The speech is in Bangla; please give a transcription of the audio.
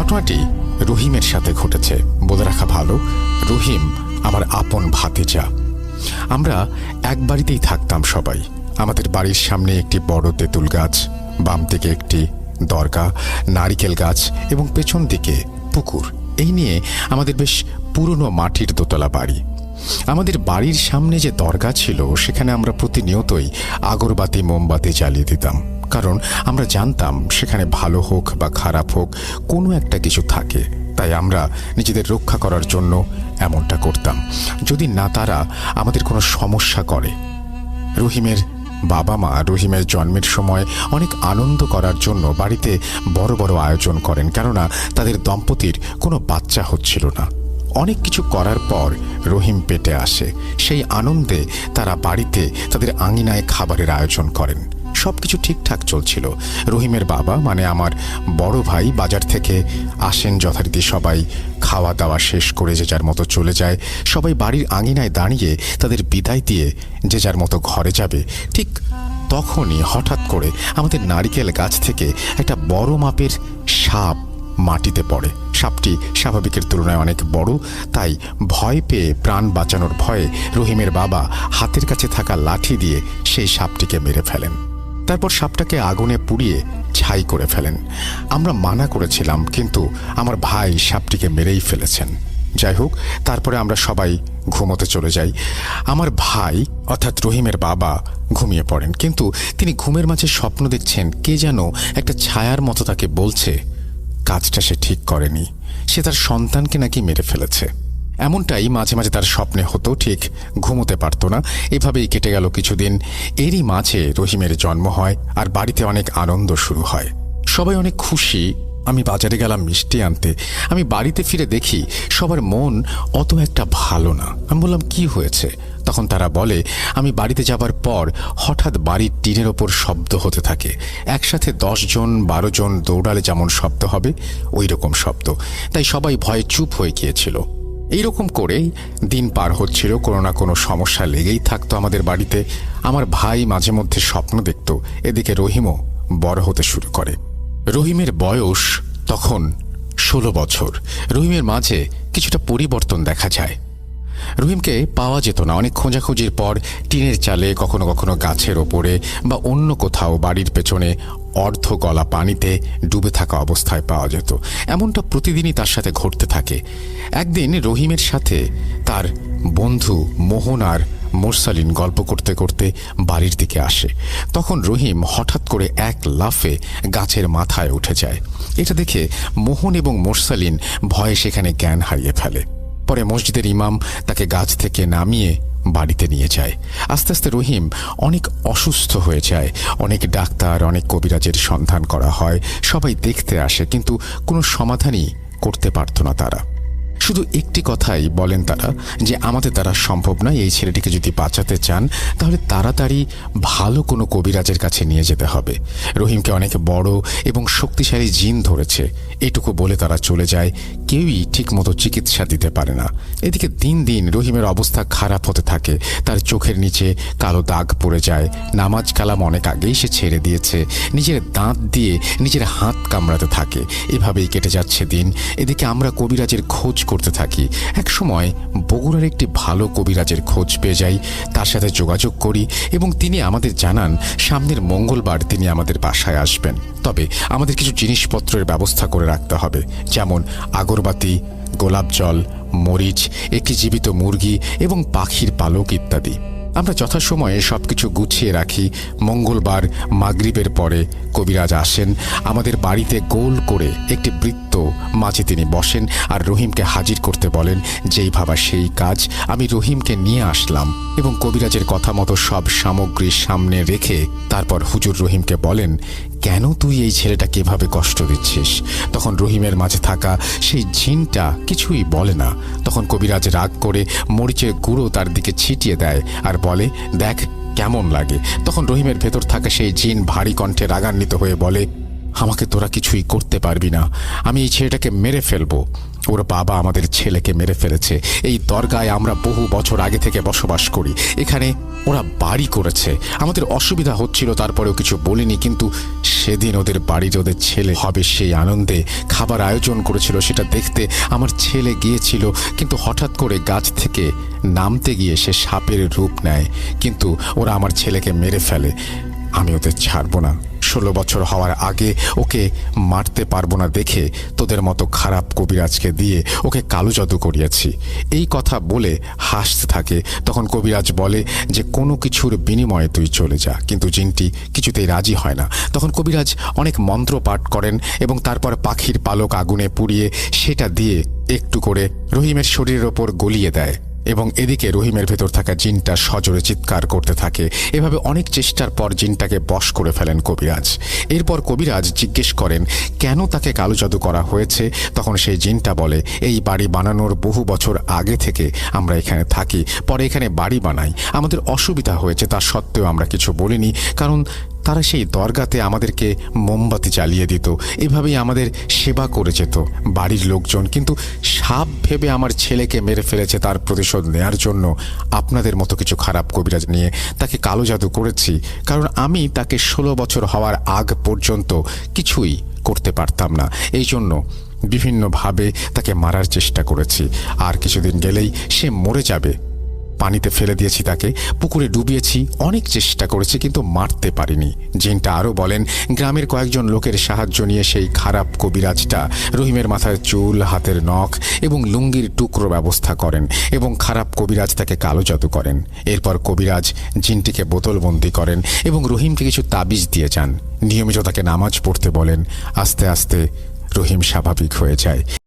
ঘটনাটি রহিমের সাথে ঘটেছে। বলে রাখা ভালো, রহিম আমার আপন ভাতিজা। আমরা এক বাড়িতেই থাকতাম সবাই। আমাদের বাড়ির সামনে একটি বড় তেঁতুল গাছ, বাম দিকে একটি দরগা, নারিকেল গাছ এবং পেছন দিকে পুকুর। এই নিয়ে আমাদের বেশ পুরনো মাটির দোতলা বাড়ি। আমাদের বাড়ির সামনে যে দরগা ছিল সেখানে আমরা প্রতিনিয়তই আগরবাতি মোমবাতি জ্বালিয়ে দিতাম, কারণ আমরা জানতাম সেখানে ভালো হোক বা খারাপ হোক কোনো একটা কিছু থাকে। তাই আমরা নিজেদের রক্ষা করার জন্য এমনটা করতাম, যদি না তারা আমাদের কোনো সমস্যা করে। রহিমের বাবা মা রহিমের জন্মের সময় অনেক আনন্দ করার জন্য বাড়িতে বড় বড় আয়োজন করেন, কেননা তাদের দম্পতির কোনো বাচ্চা হচ্ছিল না। অনেক কিছু করার পর রহিম পেটে আসে। সেই আনন্দে তারা বাড়িতে তাদের আঙিনায় খাবারের আয়োজন করেন। সবকিছু ঠিকঠাক চলছিল। রহিমের বাবা মানে আমার বড় ভাই বাজার থেকে আসেন যথারীতি। সবাই খাওয়া দাওয়া শেষ করে যে যার মতো চলে যায়। সবাই বাড়ির আঙিনায় দাঁড়িয়ে তাদের বিদায় দিয়ে যে যার মতো ঘরে যাবে। ঠিক তখনই হঠাৎ করে আমাদের নারিকেল গাছ থেকে একটা বড় মাপের সাপ মাটিতে পড়ে। সাপটি স্বাভাবিকের তুলনায় অনেক বড়, তাই ভয় পেয়ে প্রাণ বাঁচানোর ভয়ে রহিমের বাবা হাতের কাছে থাকা লাঠি দিয়ে সেই সাপটিকে মেরে ফেলেন। তারপর সাপটাকে আগুনে পুড়িয়ে ছাই করে ফেলেন। আমরা মানা করেছিলাম, কিন্তু আমার ভাই সাপটিকে মেরেই ফেলেছেন। যাই হোক, তারপরে আমরা সবাই ঘুমোতে চলে যাই। আমার ভাই অর্থাৎ রহিমের বাবা ঘুমিয়ে পড়েন, কিন্তু তিনি ঘুমের মাঝে স্বপ্ন দেখছেন কে যেন একটা ছায়ার মতো তাকে বলছে কাজটা সে ঠিক করেনি, সে তার সন্তানকে নাকি মেরে ফেলেছে। এমনটাই মাঝে মাঝে তার স্বপ্নে হতো, ঠিক ঘুমোতে পারত না। এভাবেই কেটে গেল কিছুদিন। এরই মাঝে রহিমের জন্ম হয় আর বাড়িতে অনেক আনন্দ শুরু হয়। সবাই অনেক খুশি। আমি বাজারে গেলাম মিষ্টি আনতে। আমি বাড়িতে ফিরে দেখি সবার মন অত একটা ভালো না। আমি বললাম কি হয়েছে? তখন তারা বলে আমি বাড়িতে যাবার পর হঠাৎ বাড়ির টিনের ওপর শব্দ হতে থাকে। একসাথে 10 জন 12 জন দৌড়ালে যেমন শব্দ হবে ওই রকম শব্দ। তাই সবাই ভয়ে চুপ হয়ে গিয়েছিল। এইরকম করেই দিন পার হচ্ছিল। কোনো না কোনো সমস্যা লেগেই থাকতো আমাদের বাড়িতে। আমার ভাই মাঝে মধ্যে স্বপ্ন দেখত। এদিকে রহিমও বড় হতে শুরু করে। রহিমের বয়স তখন 16 বছর। রহিমের মাঝে কিছুটা পরিবর্তন দেখা যায়। রহিমকে পাওয়া যেত না। অনেক খোঁজাখুঁজির পর টিনের চালে, কখনো কখনো গাছের ওপরে বা অন্য কোথাও বাড়ির পেছনে অর্ধ গলা পানিতে ডুবে থাকা অবস্থায় পাওয়া যেত। এমনটা প্রতিদিনই তার সাথে ঘটতে থাকে। একদিন রহিমের সাথে তার বন্ধু মোহন আর মোরসালিন গল্প করতে করতে বাড়ির দিকে আসে। তখন রহিম হঠাৎ করে এক লাফে গাছের মাথায় উঠে যায়। এটা দেখে মোহন এবং মোরসালিন ভয়ে সেখানে জ্ঞান হারিয়ে ফেলে। পরে মসজিদের ইমাম তাকে গাছ থেকে নামিয়ে বাড়িতে নিয়ে যায়। আস্তে আস্তে রহিম অনেক অসুস্থ হয়ে যায়। অনেক ডাক্তার, অনেক কবিরাজের সন্ধান করা হয়। সবাই দেখতে আসে, কিন্তু কোনো সমাধানই করতে পারত না তারা। শুধু একটি কথাই বলেন তারা যে আমাদের দ্বারা সম্ভব নয়। এই ছেলেটিকে যদি বাঁচাতে চান তাহলে তাড়াতাড়ি ভালো কোনো কবিরাজের কাছে নিয়ে যেতে হবে। রহিমকে অনেক বড় এবং শক্তিশালী জিন ধরেছে, এটুকু বলে তারা চলে যায়। কেউই ঠিকমতো চিকিৎসা দিতে পারে না। এদিকে দিন দিন রহিমের অবস্থা খারাপ হতে থাকে। তার চোখের নিচে কালো দাগ পড়ে যায়। নামাজ কালাম অনেক আগেই সে ছেড়ে দিয়েছে। নিজের দাঁত দিয়ে নিজের হাত কামড়াতে থাকে। এভাবেই কেটে যাচ্ছে দিন। এদিকে আমরা কবিরাজের খোঁজ করতে থাকি। এক সময় বগুড়ার একটি ভালো কবিরাজের খোঁজ পেয়ে যাই। তার সাথে যোগাযোগ করি এবং তিনি আমাদের জানান সামনের মঙ্গলবার তিনি আমাদের বাসায় আসবেন। তবে আমাদের কিছু জিনিসপত্রের ব্যবস্থা করে রাখতে হবে, যেমন আগরবাতি, গোলাপ জল, মরিচ, একটি জীবিত মুরগি এবং পাখির পালক ইত্যাদি। আমরা যথাসময়ে সবকিছু গুছিয়ে রাখি। মঙ্গলবার মাগরিবের পরে কবিরাজ আসেন। আমাদের বাড়িতে গোল করে একটি বৃত্ত মাঝে তিনি বসেন আর রহিমকে হাজির করতে বলেন। যেই ভাবা সেই কাজ। আমি রহিমকে নিয়ে আসলাম এবং কবিরাজের কথা মতো সব সামগ্রী সামনে রেখে তারপর হুজুর রহিমকে বলেন, কেন তুই এই ছেলেটাকে এভাবে কষ্ট দিচ্ছিস? তখন রহিমের মাঝে থাকা সেই জিনটা কিছুই বলে না। তখন কবিরাজ রাগ করে মরিচের গুঁড়ো তার দিকে ছিটিয়ে দেয় আর বলে, দেখ কেমন লাগে। তখন রহিমের ভেতর থাকা সেই জিন ভারী কণ্ঠে রাগান্বিত হয়ে বলে, আমাকে তোরা কিছুই করতে পারবি না, আমি এই ছেলেটাকে মেরে ফেলবো। ওর বাবা আমাদের ছেলেকে মেরে ফেলেছে। এই দরগায় আমরা বহু বছর আগে থেকে বসবাস করি। এখানে ওরা বাড়ি করেছে। আমাদের অসুবিধা হচ্ছিল, তারপরেও কিছু বলিনি। কিন্তু সেদিন ওদের বাড়ির ওদের ছেলে হবে, সেই আনন্দে খাবার আয়োজন করেছিল। সেটা দেখতে আমার ছেলে গিয়েছিল, কিন্তু হঠাৎ করে গাছ থেকে নামতে গিয়ে সে সাপের রূপ নেয়। কিন্তু ওরা আমার ছেলেকে মেরে ফেলে। আমি ওদের ছাড়বো না। 16 বছর হওয়ার আগে ওকে মারতে পারবো না দেখে তোদের মতো খারাপ কবিরাজকে দিয়ে ওকে কালো জাদু করিয়েছি। এই কথা বলে হাসতে থাকে। তখন কবিরাজ বলে যে কোনো কিছুর বিনিময়ে তুই চলে যা, কিন্তু জিনটি কিছুতেই রাজি হয় না। তখন কবিরাজ অনেক মন্ত্র পাঠ করেন এবং তারপর পাখির পালক আগুনে পুড়িয়ে সেটা দিয়ে একটু করে রহিমের শরীরের ওপর গলিয়ে দেয় এবং এদিকে রহিমের ভেতর থাকা জিনটা সজোরে চিৎকার করতে থাকে। এভাবে অনেক চেষ্টার পর জিনটাকে বশ করে ফেলেন কবিরাজ। এরপর কবিরাজ জিজ্ঞেস করেন কেন তাকে কালো জাদু করা হয়েছে। তখন সেই জিনটা বলে, এই বাড়ি বানানোর বহু বছর আগে থেকে আমরা এখানে থাকি, পরে এখানে বাড়ি বানাই। আমাদের অসুবিধা হয়েছে, তা সত্ত্বেও আমরা কিছু বলিনি, কারণ তারা সেই দরগাতে আমাদেরকে মোমবাতি জ্বালিয়ে দিত। এভাবেই আমাদের সেবা করে যেত বাড়ির লোকজন। কিন্তু সাপ ভেবে আমার ছেলেকে মেরে ফেলেছে, তার প্রতিশোধ নেয়ার জন্য আপনাদের মতো কিছু খারাপ কবিরাজ নিয়ে তাকে কালো জাদু করেছি। কারণ আমি তাকে 16 বছর হওয়ার আগ পর্যন্ত কিছুই করতে পারতাম না। এই জন্য বিভিন্নভাবে তাকে মারার চেষ্টা করেছি। আর কিছুদিন গেলেই সে মরে যাবে। পানিতে ফেলে দিয়েছি, তাকে পুকুরে ডুবিয়েছি, অনেক চেষ্টা করেছি, কিন্তু মারতে পারিনি। জিনটা আরও বলেন গ্রামের কয়েকজন লোকের সাহায্য নিয়ে সেই খারাপ কবিরাজটা রহিমের মাথায় চুল, হাতের নখ এবং লুঙ্গির টুকরো ব্যবস্থা করেন এবং খারাপ কবিরাজ তাকে কালো জাদু করেন। এরপর কবিরাজ জিনটিকে বোতলবন্দি করেন এবং রহিমকে কিছু তাবিজ দিয়ে যান। নিয়মিত তাকে নামাজ পড়তে বলেন। আস্তে আস্তে রহিম স্বাভাবিক হয়ে যায়।